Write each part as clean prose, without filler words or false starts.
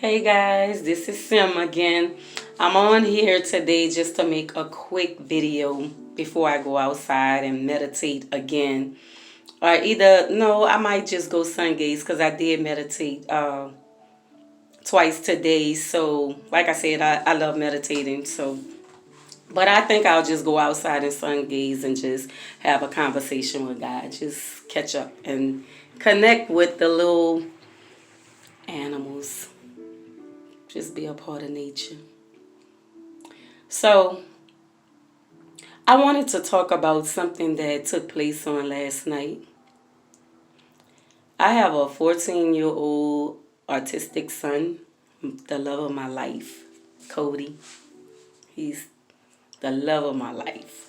Hey guys, this is Sim again. I'm on here today just to make a quick video before I go outside and meditate again. Or either, no, I might just go sun gaze because I did meditate twice today. So, like I said, I love meditating. But I think I'll just go outside and sun gaze and just have a conversation with God. Just catch up and connect with the little animals. Just be a part of nature. So, I wanted to talk about something that took place on last night. I have a 14-year-old autistic son, the love of my life, Cody. He's the love of my life.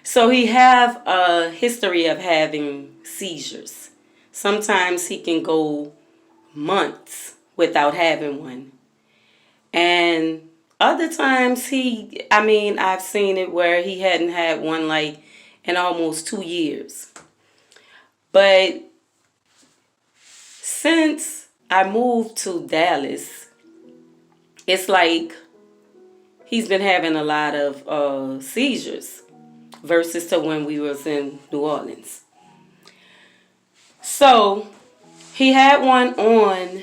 So he have a history of having seizures. Sometimes he can go months without having one. And other times I've seen it where he hadn't had one like in almost 2 years. But since I moved to Dallas, it's like he's been having a lot of seizures versus to when we was in New Orleans. So he had one on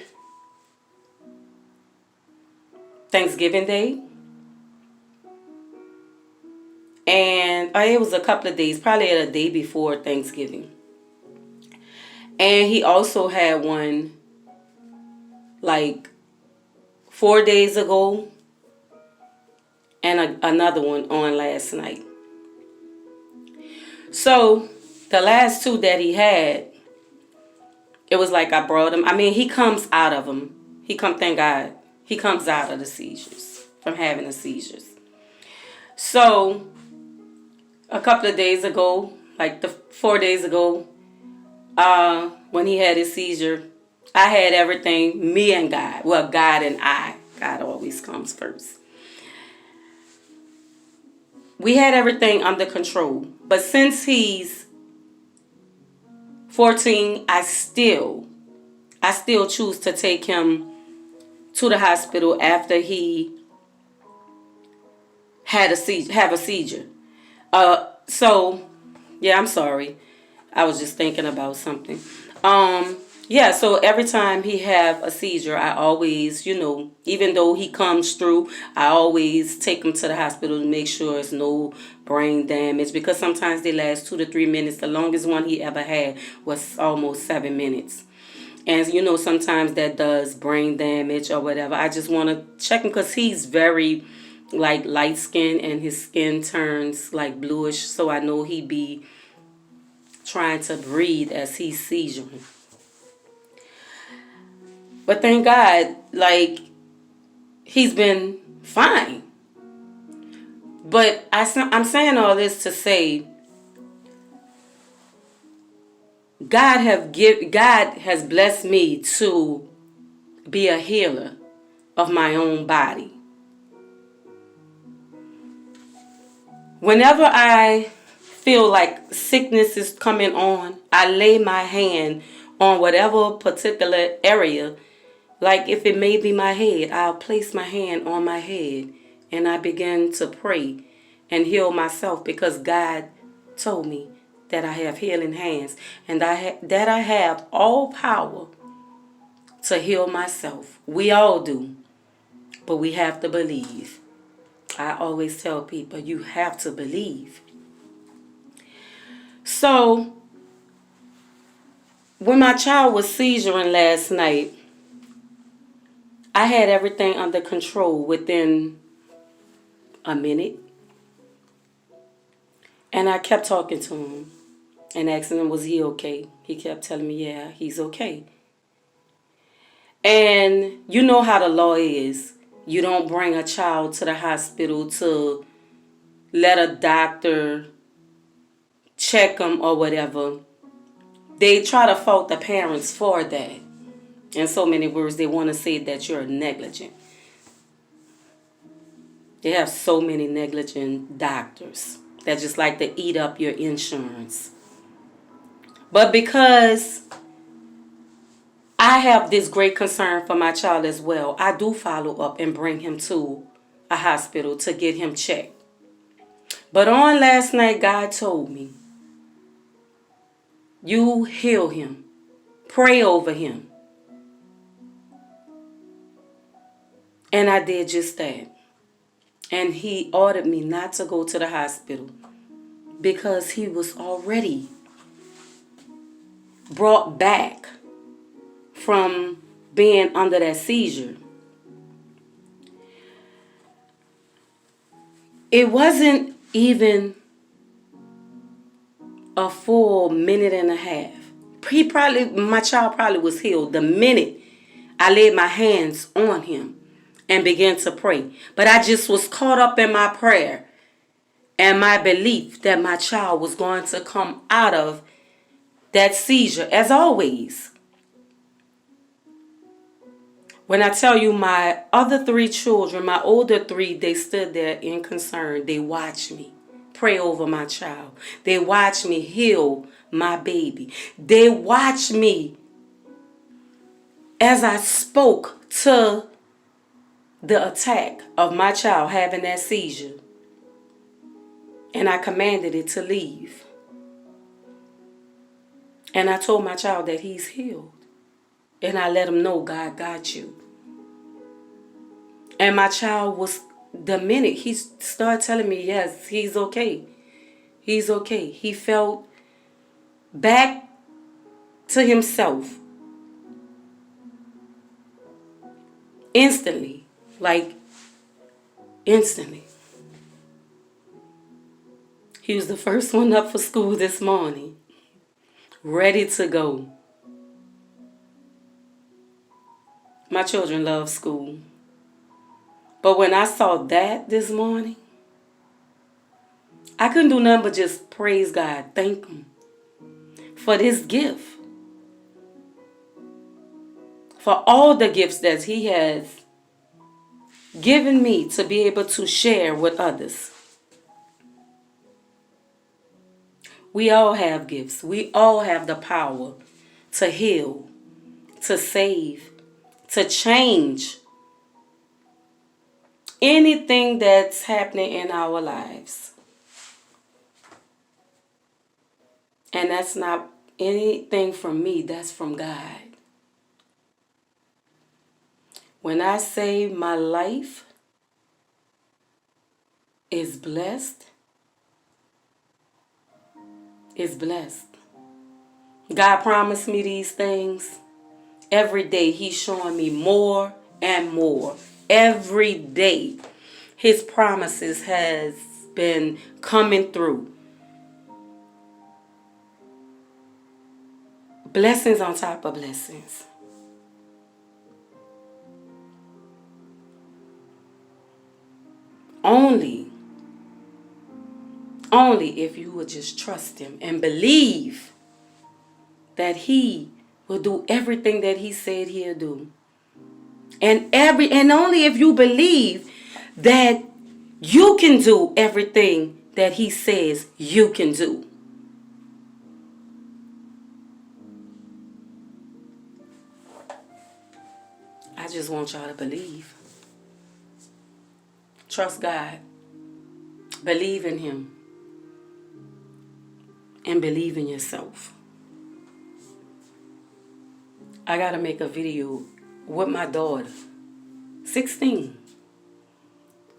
Thanksgiving Day. And it was a couple of days, probably a day before Thanksgiving. And he also had one like 4 days ago and another one on last night. So the last two that he had, it was like I brought him. I mean, he comes out of them. Thank God, he comes out of the seizures, from having the seizures. So a couple of days ago, like 4 days ago, when he had his seizure, I had everything, me and God. Well, God and I. God always comes first. We had everything under control. But since he's 14, I still choose to take him to the hospital after he have a seizure. So yeah, I'm sorry. I was just thinking about something. Yeah, so every time he have a seizure, I always, even though he comes through, I always take him to the hospital to make sure it's no brain damage, because sometimes they last 2 to 3 minutes. The longest one he ever had was almost 7 minutes. And, sometimes that does brain damage or whatever. I just want to check him because he's very, like, light skinned and his skin turns, like, bluish. So I know he be trying to breathe as he's seizuring. But thank God, like, he's been fine. But I'm saying all this to say, God has blessed me to be a healer of my own body. Whenever I feel like sickness is coming on, I lay my hand on whatever particular area. Like if it may be my head, I'll place my hand on my head and I begin to pray and heal myself, because God told me that I have healing hands and that I have all power to heal myself. We all do, but we have to believe. I always tell people, you have to believe. So when my child was seizuring last night, I had everything under control within a minute. And I kept talking to him and asking him, was he okay? He kept telling me, yeah, he's okay. And you know how the law is. You don't bring a child to the hospital to let a doctor check them or whatever. They try to fault the parents for that. In so many words, they want to say that you're negligent. They have so many negligent doctors that just like to eat up your insurance. But because I have this great concern for my child as well. I do follow up and bring him to a hospital to get him checked. But on last night, God told me, you heal him. Pray over him. And I did just that. And he ordered me not to go to the hospital because he was already brought back from being under that seizure. It wasn't even a full minute and a half. My child probably was healed the minute I laid my hands on him and began to pray. But I just was caught up in my prayer and my belief that my child was going to come out of that seizure, as always. When I tell you my other 3 children, my older 3, they stood there in concern. They watched me pray over my child. They watched me heal my baby. They watched me as I spoke to the attack of my child having that seizure. And I commanded it to leave. And I told my child that he's healed. And I let him know God got you. And my child was, the minute he started telling me, yes, he's okay. He's okay. He felt back to himself. Instantly. Like, instantly. He was the first one up for school this morning. Ready to go. My children love school. But when I saw that this morning, I couldn't do nothing but just praise God, thank Him for this gift. For all the gifts that He has given me to be able to share with others. We all have gifts. We all have the power to heal, to save, to change anything that's happening in our lives. And that's not anything from me, that's from God. When I say my life is blessed, it's blessed. God promised me these things. Every day He's showing me more and more. Every day His promises has been coming through. Blessings on top of blessings. Only if you would just trust Him and believe that He will do everything that He said He'll do. And only if you believe that you can do everything that He says you can do. I just want y'all to believe. Trust God. Believe in Him. And believe in yourself. I got to make a video with my daughter, 16,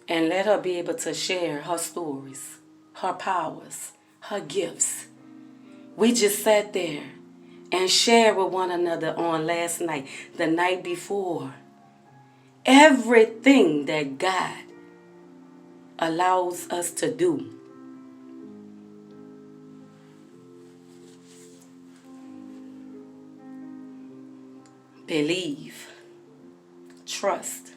and let her be able to share her stories, her powers, her gifts. We just sat there and shared with one another on last night, the night before. Everything that God allows us to do. Believe. Trust.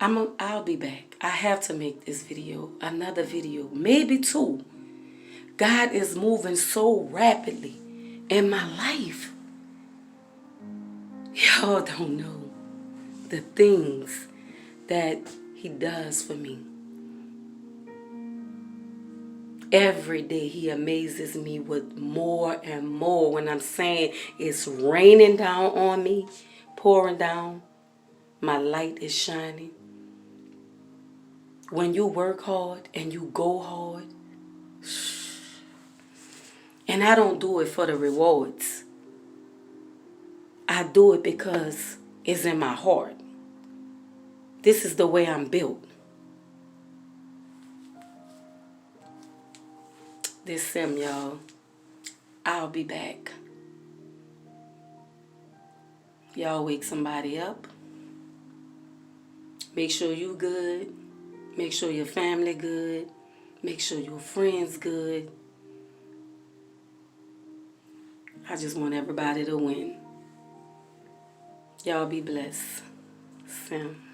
I'll be back. I have to make this video, another video, maybe 2. God is moving so rapidly in my life. Y'all don't know the things that He does for me. Every day he amazes me with more and more. When I'm saying it's raining down on me, pouring down, my light is shining. When you work hard and you go hard, and I don't do it for the rewards. I do it because it's in my heart. This is the way I'm built. This Sim, y'all. I'll be back. Y'all wake somebody up. Make sure you good. Make sure your family good. Make sure your friends good. I just want everybody to win. Y'all be blessed. Sim.